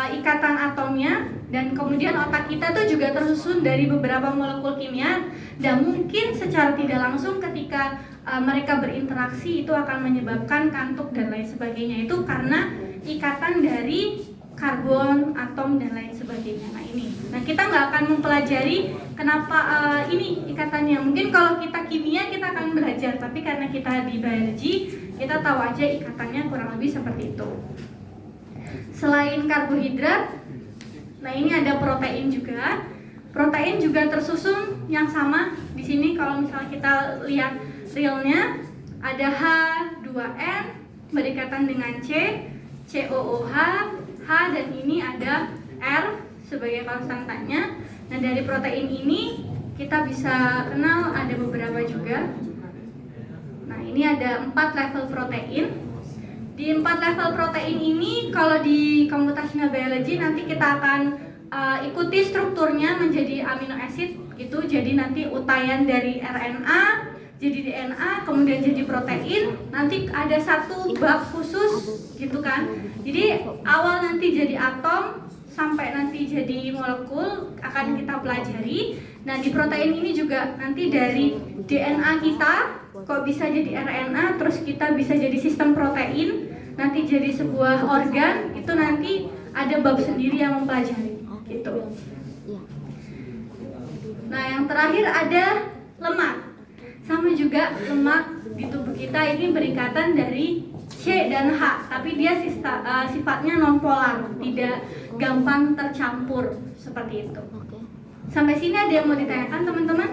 ikatan atomnya dan kemudian otak kita tuh juga tersusun dari beberapa molekul kimia dan mungkin secara tidak langsung ketika mereka berinteraksi itu akan menyebabkan kantuk dan lain sebagainya, itu karena ikatan dari karbon, atom dan lain sebagainya. Nah ini, nah kita nggak akan mempelajari kenapa ini ikatannya. Mungkin kalau kita kimia kita akan belajar, tapi karena kita di biologi kita tahu aja ikatannya kurang lebih seperti itu. Selain karbohidrat, nah ini ada protein juga. Protein juga tersusun yang sama. Di sini kalau misalnya kita lihat realnya ada H2N berikatan dengan C, COOH, H dan ini ada R sebagai konstantanya. Nah, dari protein ini kita bisa kenal ada beberapa juga. Nah, ini ada 4 level protein. Di 4 level protein ini kalau di computational biology nanti kita akan ikuti strukturnya menjadi amino acid gitu. Jadi nanti utayan dari RNA jadi DNA, kemudian jadi protein, nanti ada satu bab khusus gitu kan. Jadi awal nanti jadi atom sampai nanti jadi molekul akan kita pelajari. Nah, di protein ini juga nanti dari DNA kita kok bisa jadi RNA, terus kita bisa jadi sistem protein, nanti jadi sebuah organ, itu nanti ada bab sendiri yang mempelajari gitu. Nah, yang terakhir ada lemak. Sama juga lemak di tubuh kita ini berikatan dari C C dan H, tapi dia sifatnya non-polar, tidak gampang tercampur seperti itu. Oke. Sampai sini ada yang mau ditanyakan teman-teman?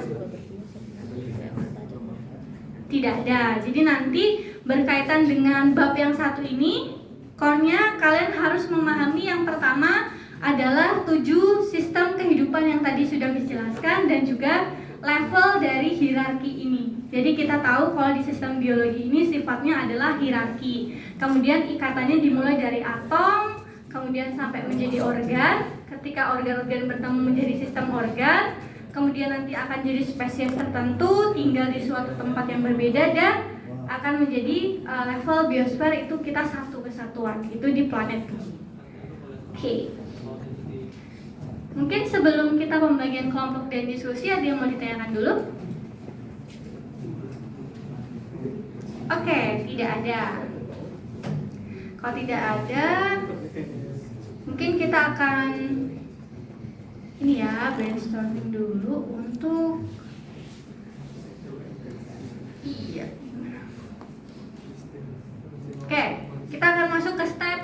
Tidak ada. Jadi nanti berkaitan dengan bab yang satu ini, core-nya kalian harus memahami yang pertama adalah 7 sistem kehidupan yang tadi sudah dijelaskan dan juga level dari hierarki ini. Jadi kita tahu kalau di sistem biologi ini sifatnya adalah hierarki. Kemudian ikatannya dimulai dari atom, kemudian sampai menjadi organ. Ketika organ-organ bertemu menjadi sistem organ, kemudian nanti akan jadi spesies tertentu, tinggal di suatu tempat yang berbeda dan akan menjadi level biosfer, itu kita satu kesatuan, itu di planet bumi. Oke. Mungkin sebelum kita pembagian kelompok dan diskusi, ada yang mau ditanyakan dulu? Oke, tidak ada. Kalau tidak ada, mungkin kita akan ini ya, brainstorming dulu untuk Oke, kita akan masuk ke step.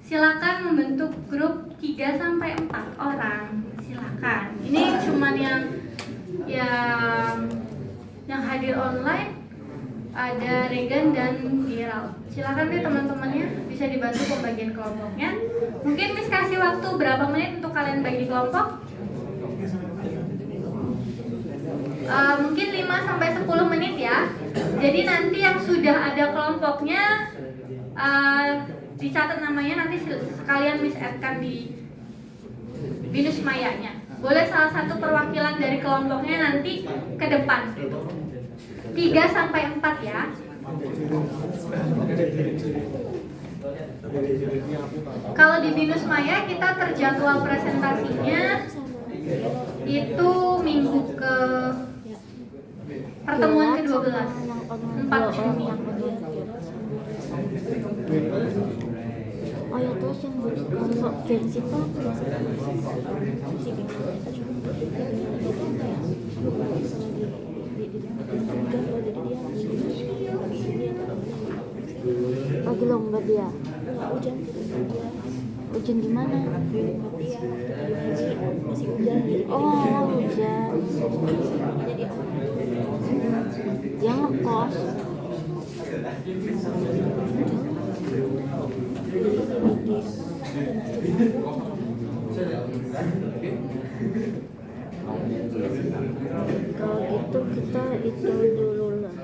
Silakan membentuk grup 3-4 orang. Silakan. Ini cuman yang hadir online ada Regan dan Gerald. Silakan deh teman-temannya, bisa dibantu pembagian kelompoknya. Mungkin Miss kasih waktu berapa menit untuk kalian bagi kelompok? Mungkin 5-10 menit ya. Jadi nanti yang sudah ada kelompoknya dicatat namanya, nanti sekalian Miss add-kan di Binus Mayanya. Boleh salah satu perwakilan dari kelompoknya nanti ke depan. 3-4 ya. Kalau di Binus Maya kita terjadwal presentasinya itu minggu ke pertemuan ke-12, 4 Juni. Oh ya, terus yang kelompok gengsi itu lagi lomba dia. Ujian di mana? Masih hujan jadi Oh, hujan. Dia ngekos. Kalau gitu kita itu dulu lah.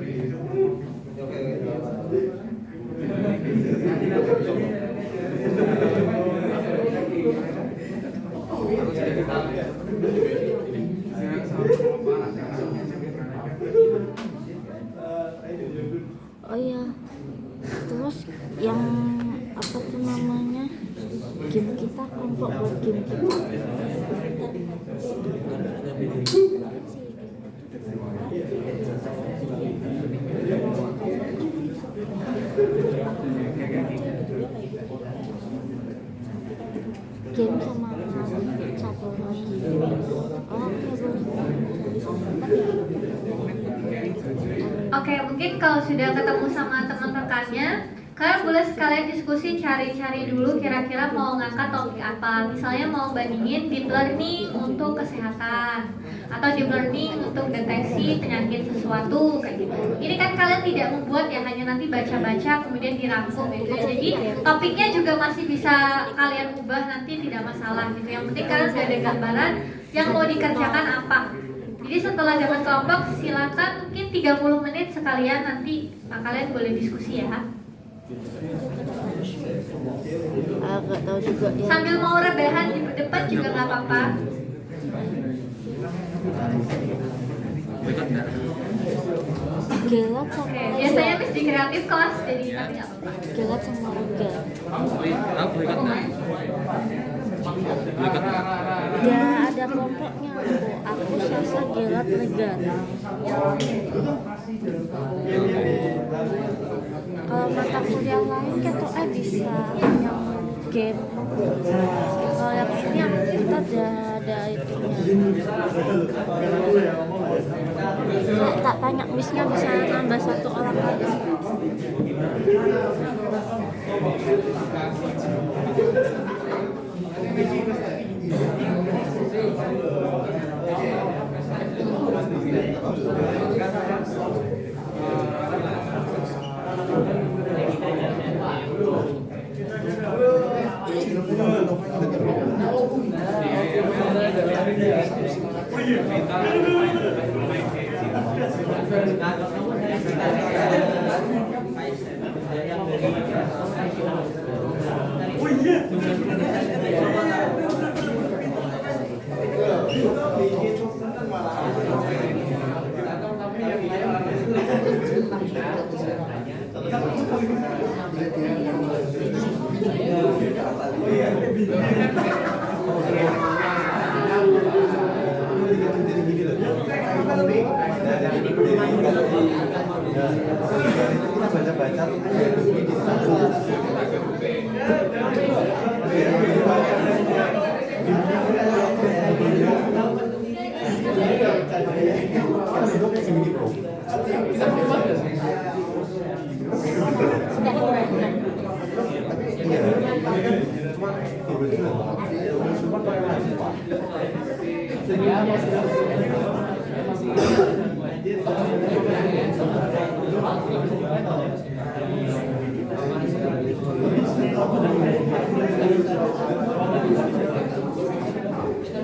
Oh iya, terus yang apa tuh namanya, game kita, kelompok buat game kita. Game sama satu lagi. Oh, Oke, mungkin kalau sudah ketemu sama teman rekannya, kalian boleh sekalian diskusi, cari-cari dulu kira-kira mau ngangkat topik apa. Misalnya mau bandingin deep learning untuk kesehatan atau deep learning untuk deteksi penyakit sesuatu kayak gitu. Ini kan kalian tidak membuat ya, hanya nanti baca-baca kemudian dirangkum gitu ya. Jadi topiknya juga masih bisa kalian ubah nanti, tidak masalah gitu. Yang penting kalian sudah ada gambaran yang mau dikerjakan apa. Jadi setelah dapat kelompok, silakan mungkin 30 menit sekalian nanti kalian boleh diskusi ya. Agak tahu juga ya. Sambil mau rebahan di depan juga nggak apa-apa. Gelat sama Oke, biasanya Miss di kreatif kelas jadi tapi nggak apa-apa. Gelat sama Rega. Ya ada kelompoknya aku Sasa, Gelat, Rega. Kalau mata kuliah lain kita bisa yang game. Kalau yang ini kita ada itunya. Tak tanya missnya bisa nambah 1 orang lagi.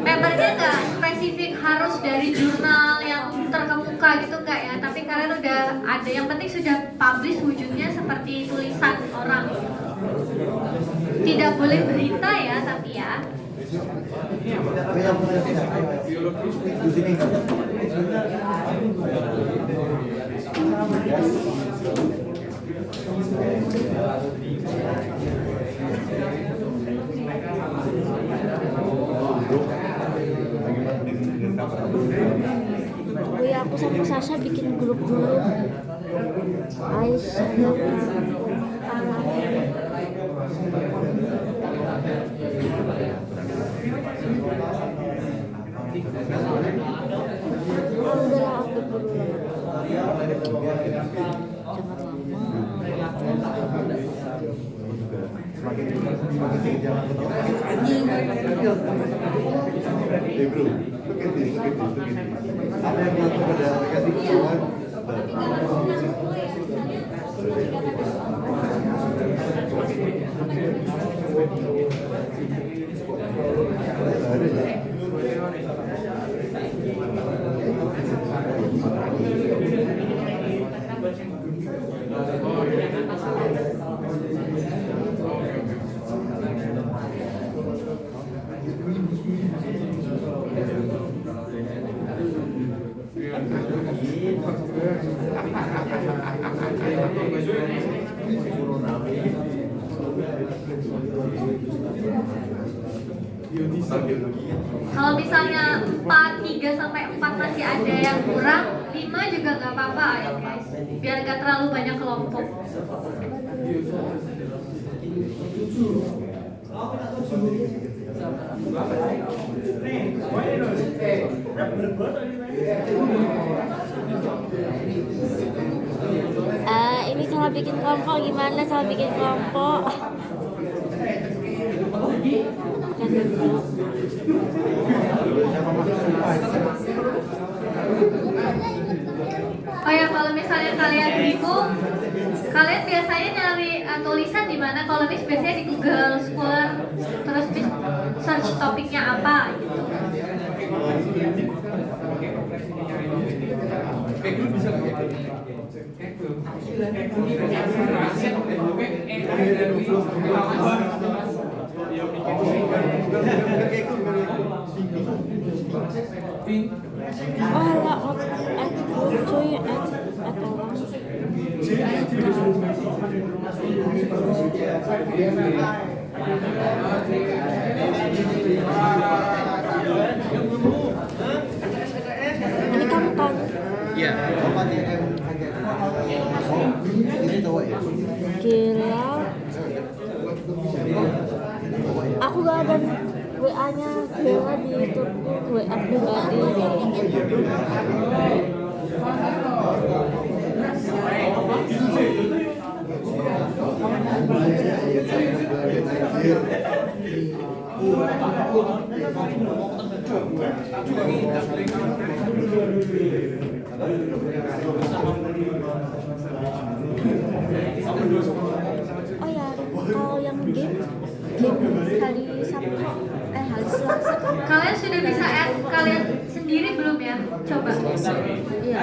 Papernya nggak spesifik harus dari jurnal yang terkemuka gitu nggak ya, tapi kalian udah ada, yang penting sudah publish wujudnya seperti tulisan orang. Tidak boleh berita ya, tapi ya. Oh ya, aku sama Sasha bikin grup dulu. Aisyah udahlah aku dulu. Apa yang dilakukan pada aplikasi pesawat? Kalau misalnya 3 sampai 4 masih ada yang kurang, 5 juga nggak apa-apa ya guys, biar nggak terlalu banyak kelompok. Ini cara bikin kelompok, gimana cara bikin kelompok? Oh ya, kalau misalnya kalian bingung, kalian biasanya nyari tulisan di mana? Kalau biasanya di Google Scholar, terus search topiknya apa gitu. Oh lah, cuy, ini kamu kan? Iya. Ini cowok ya? Gila. Aku gak ada WA-nya Gila di WA pribadi. sudah bisa add kalian sendiri belum ya? Coba. Iya.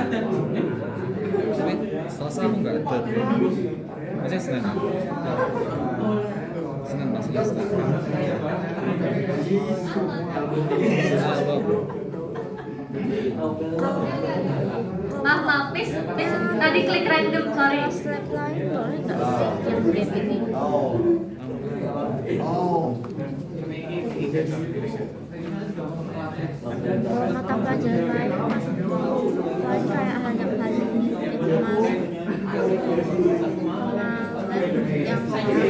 Tapi Selasa aku nggak ada. Masih Senin. Senin pas Selasa. Maaf, miss tadi klik random, sorry. Slide lain boleh nggak sih yang game ini? Mata pelajaran lain paling kayak hal yang kali ini kemarin yang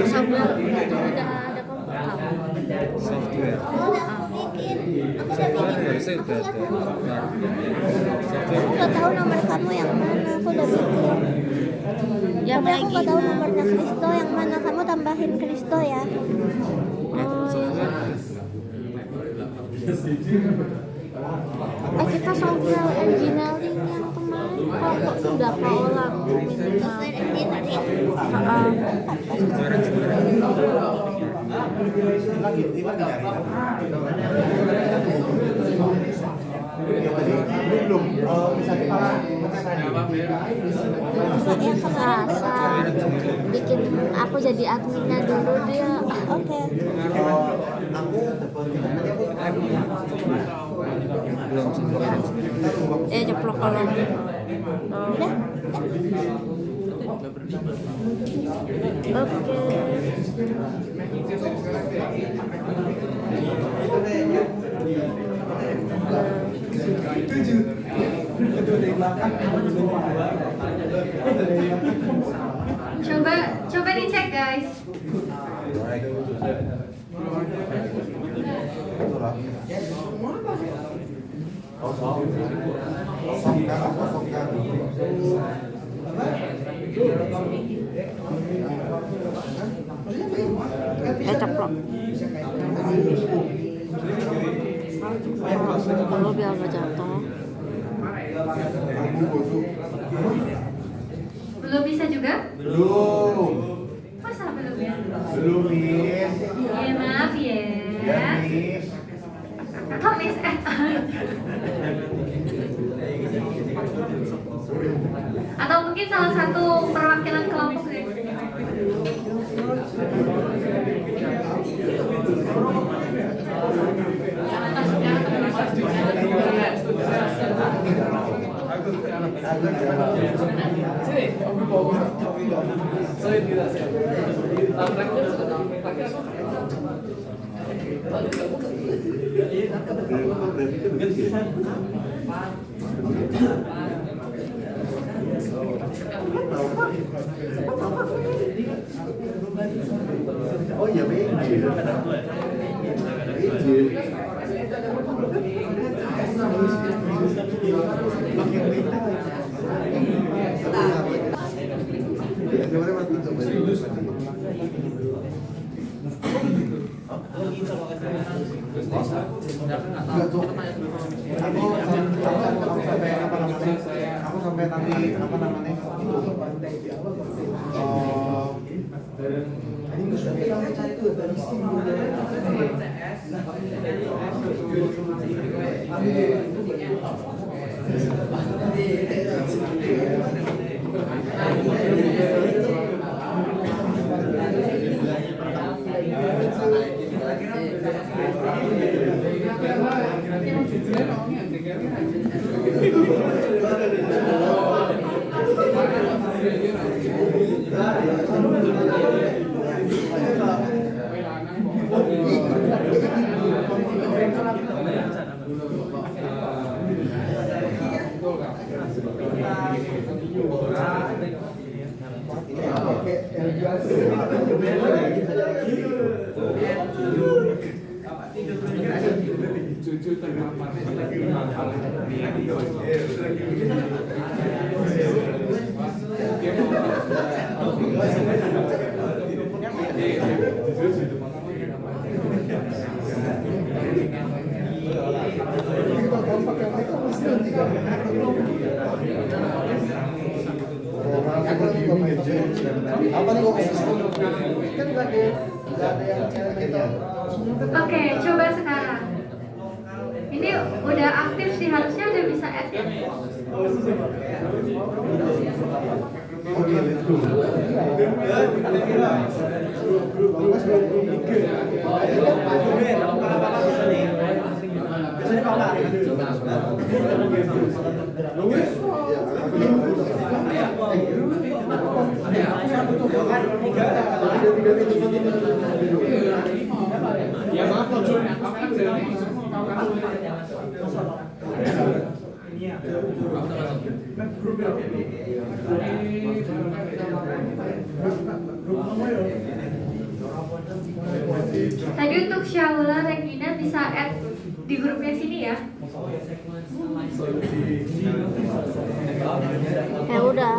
software itu ada komputer. Software. Software harusnya udah ada. Software. Aku nggak tahu nomor kamu yang mana, aku udah bikin. Yang Tapi aku lagi nggak tahu nomornya Kristo yang mana, kamu tambahin Kristo ya. kita software engineering yang kemarin kok sudah ulang Software engineering. Belum. Bisa kepala. Yang kemarin. Selasa bikin aku jadi adminnya dulu dia. Oke. Belum sebenarnya. Ceplok kalau Udah. oke. Coba dicek guys. Ceplok kalau biar nggak jatuh. Belum bisa juga? Belum. Masa belum ya? Belum, Miss. Ya maaf ya. Ya, Miss. Kok miss atau mungkin salah satu perwakilan kelompok ya? Oh iya, Bi. Aku sampai nanti apa namanya? Apa nih kok? Kan nggak ada yang gitu. Oke, coba sekarang. ini udah aktif sih, harusnya udah bisa add ya. Oke, let's go. Ya maaf loh Jun, Tadi untuk Syaula Regina bisa add di grupnya sini ya. Ya udah.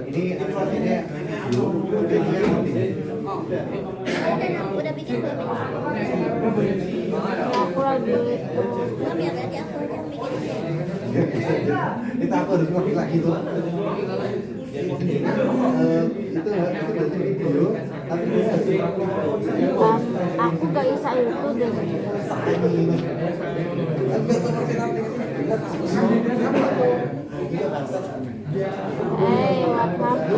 Ini artinya Udah bikin belum? Aku lagi Belum ya, berarti aku aja yang bikin. kita aku harus ngopi lagi tuh. Itu berarti video, tapi aku gak bisa itu deh. What happened?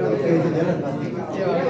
Oke, itu jalan pasti.